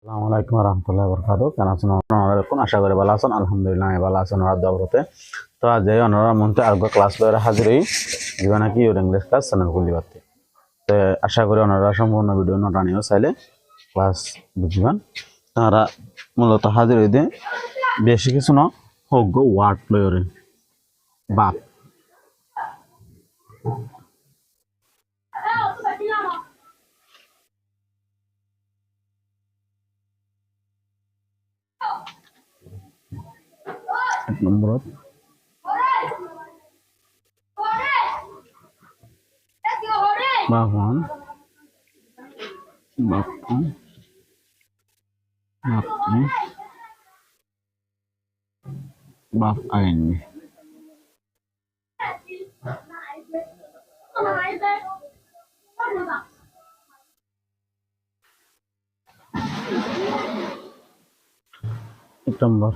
আসসালামু আলাইকুম রহমতুল্লাহ বরকাত কেন আছেন আপনারা আশা করি ভালো আছেন আলহামদুলিল্লাহ আমি ভালো আছেন ওরা দবরতে তো আজ এই অনারা মন্তে আরগো ক্লাস লয়ে হাজির হই জীবনে কি ইংলিশ ক্লাস চ্যানেল খুলি বাতে তো আশা করি ওনারা সম্পূর্ণ ভিডিও নোট আনিও চাইলে ক্লাস বুঝিবেন তারা মূলত হাজির হইতে বেশি কিছু না হোক গো ওয়ার্ড লয়ে বাপ এক নম্বরত বাহন বাপু বাপু বাপ আইনি 1 নম্বর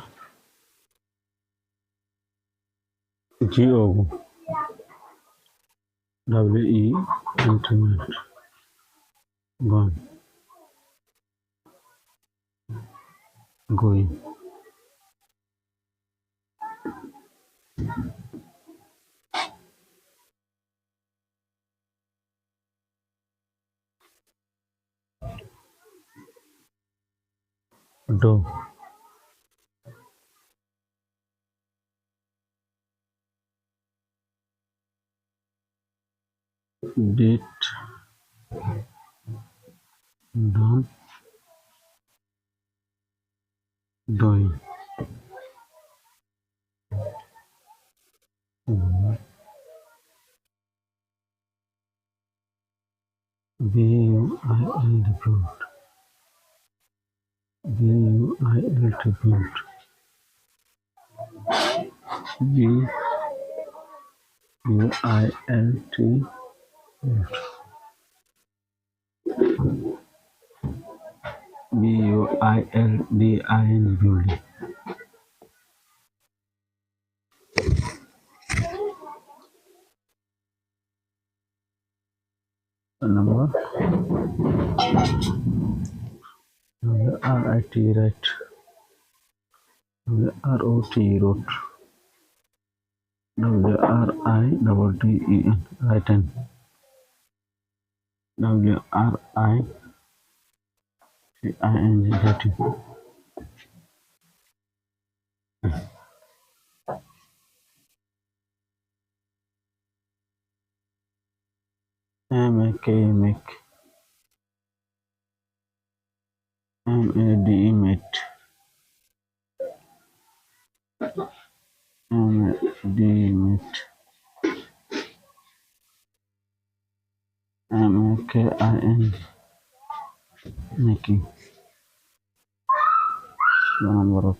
GO WE internet gone going do did done doing BUIL developed BUIL developed BUILT BUILDIN building number RIT right ROT wrote WRITTEN right hand WRITING writing MAK make MAD mate MAD mate MAKIN making number of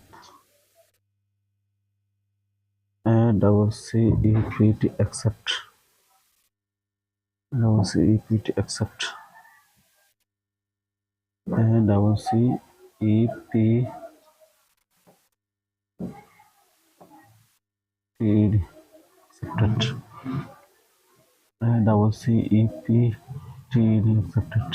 ACCEPT accept ACCEPT accept ACCEPT accepted ACCEPT accepted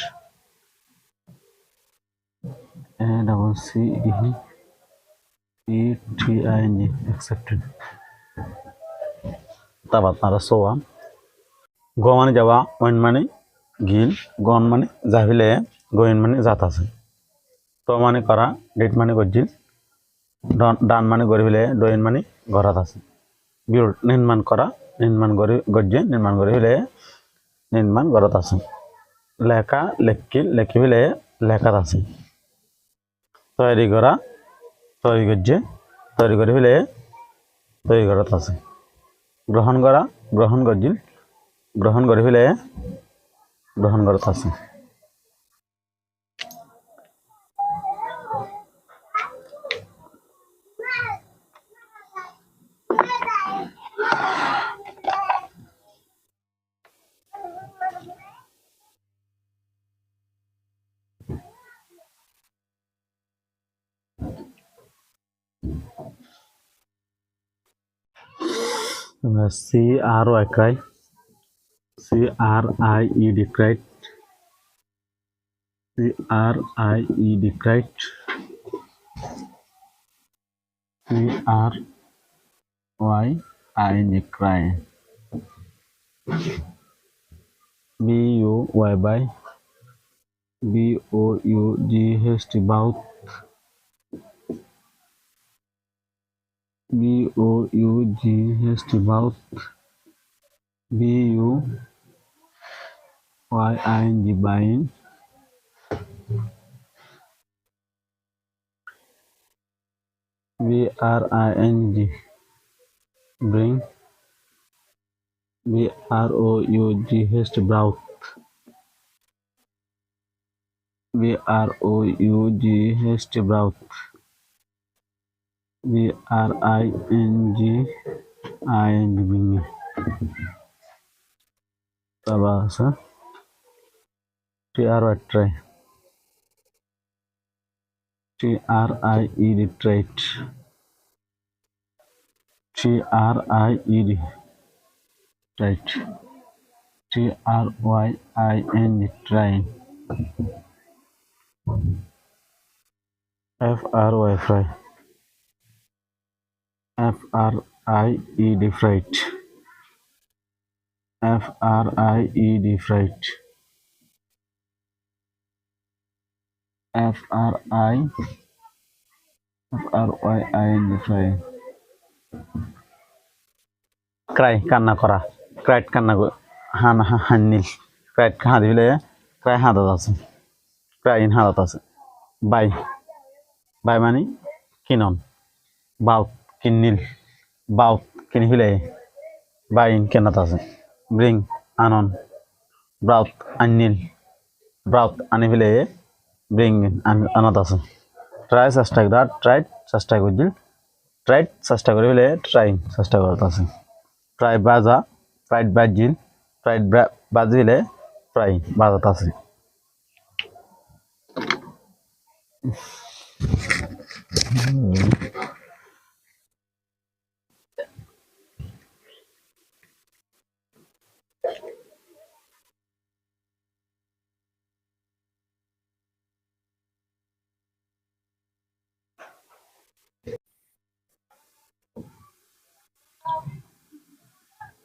ACCEPTIN accepted तब আপনারা সোয়া গ মানে যাওয়া when মানে গিল গন মানে যাহিলে Gwyn মানে জাত আছে তো মানে করা ডেট মানে গজিল ডান মানে গরিবিলে ডোয়েন মানে ঘরাত আছে বিউল্ড নির্মাণ করা নির্মাণ গরি গজ্জে নির্মাণ গরিবিলে নির্মাণ ঘরত আছে লেখা লেখিল লেখিবিলে লেখাত আছে তৈরি করা তৈরি গজ্জে তৈরি গরিবিলে তৈরি ঘরত আছে গ্রহণ করা গ্রহণ গজ্জিল গ্রহণ গরিবিলে গ্রহণ ঘরত আছে CRO cry CRIED cried CRIED cried. CRYIN cry. BUY BOUGH bout. BOUGH bout. BUYING buying. BRING bring. BROUGH brout. BROUGH brout. BRING bring. Tabasa. TRY try. TRIED trait. TRIED trait. TRYIN train. FRY fry. FRIED freight. FRIED freight. FRYIN fry. Cry কান্না করা, ক্রাইট কান্না হান্নিল, ক্রাইট হাঁদি হলে Cry হাঁদাত আছে, ক্রাইন হাঁদাত আছে। Bye bye মানে কিনন, বাউত কিন্নিল, বাউত কিনি হলে বাইন কেনাত আছে। ব্রিং আনন, ব্রাউত আন্নিল, ব্রাউত আনি হলে ব্রিং আনাত আছে। ট্রাই চেষ্টা করা, ট্রাইড চেষ্টা করছিল, ট্রাইড চেষ্টা করে হলে ট্রাইং চেষ্টা করতে আছে। ফ্রাই বাজা, ফ্রাইড বাজিল, ফ্রাইড বাজিলে ফ্রাই বাজাত আছে।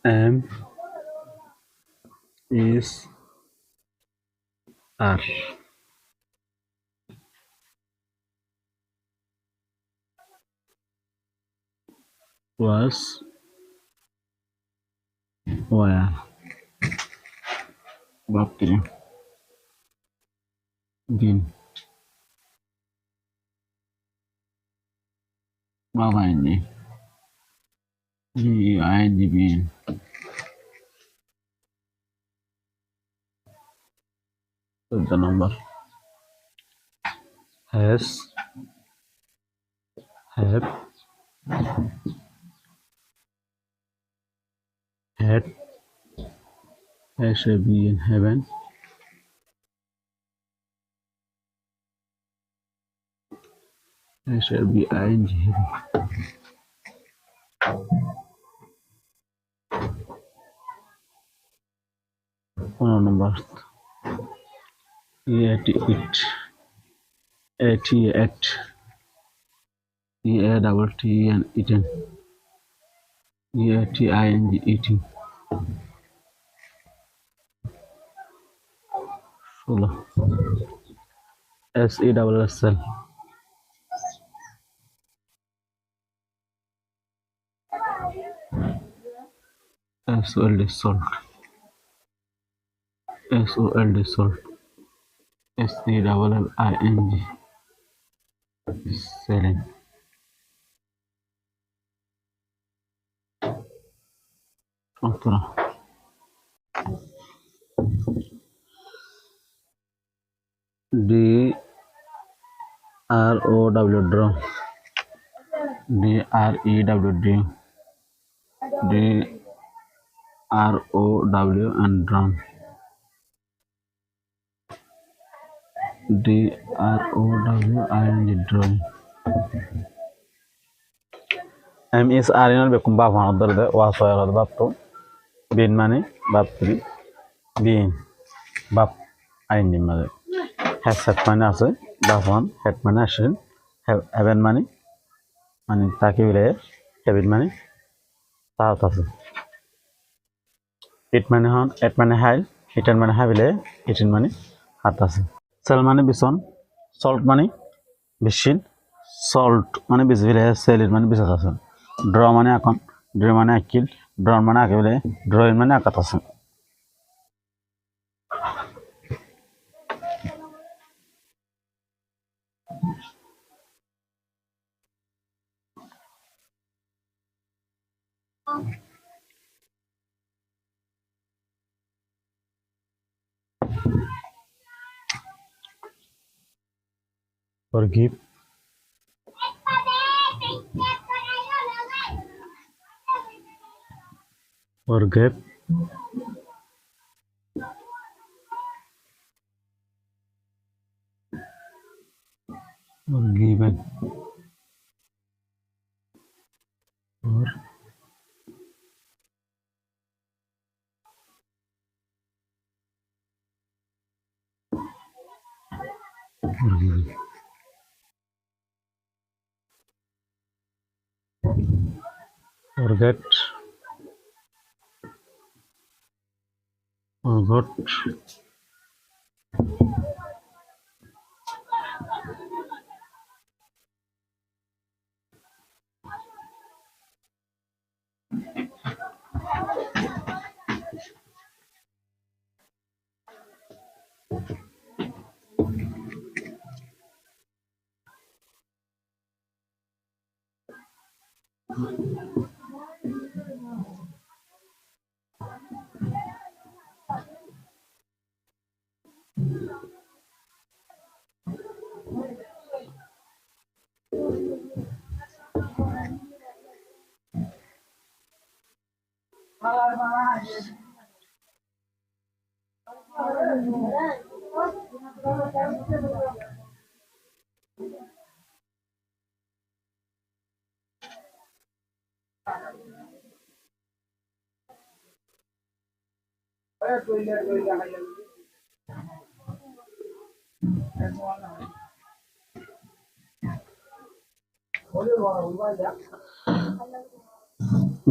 M is R. Was where. Bacteria. Bin. Baba ini. GING bin. The number has have had has be in heaven has be in heaven. One number 88 88 double T and eaten EATING eating. Solo SESSL SOLD salt SOLD salt SELLING selling. Otra DROW draw DREW DROW and drum DROW drawing. M is R in bekum bab another the was or bab to bin money bab 3 bin bab I in mother হ্যাভসেট মানে আছে দাফন, head মানে আসেন, haven মানে মানে তাকে বলে, habit মানে তাহাত আছে। ইট মানে হন, এট মানে হাই, ইটেন মানে হাবিলে, ইটিন মানে হাত আছে। সেল মানে বিছন, সল্ট মানে বেশিন, সল্ট মানে বিজবিলে, সেলিট মানে বিছাত আছে। ড্র মানে এখন, ড্র মানে আকিল, ড্রন মানে আঁকে বলে, ড্রইন মানে আঁকাত আছে। Forgive, forgive, forgiven, or forgiven, forget, forgot,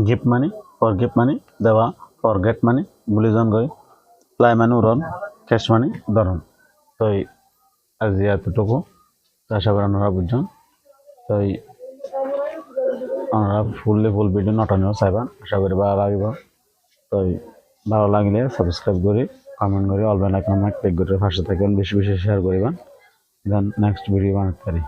give money, forgive money, দেওয়া, forget money, ভুলে যান গই, fly মানে উড়ন, cash মানে ধরন। তো আজ এতটুকু, আশা করি আপনারা বুঝছেন। তো আপনারা ফুল ভিডিও নটানিও চাইবেন, আশা করি ভালো লাগিব। তো ভালো লাগলে সাবস্ক্রাইব করি, কমেন্ট করি, অল বেল আইকন ক্লিক করে পাশে থাকবেন, বেশি বেশি শেয়ার করিবেন, দেন নেক্সট ভিডিও বানাতে পারি।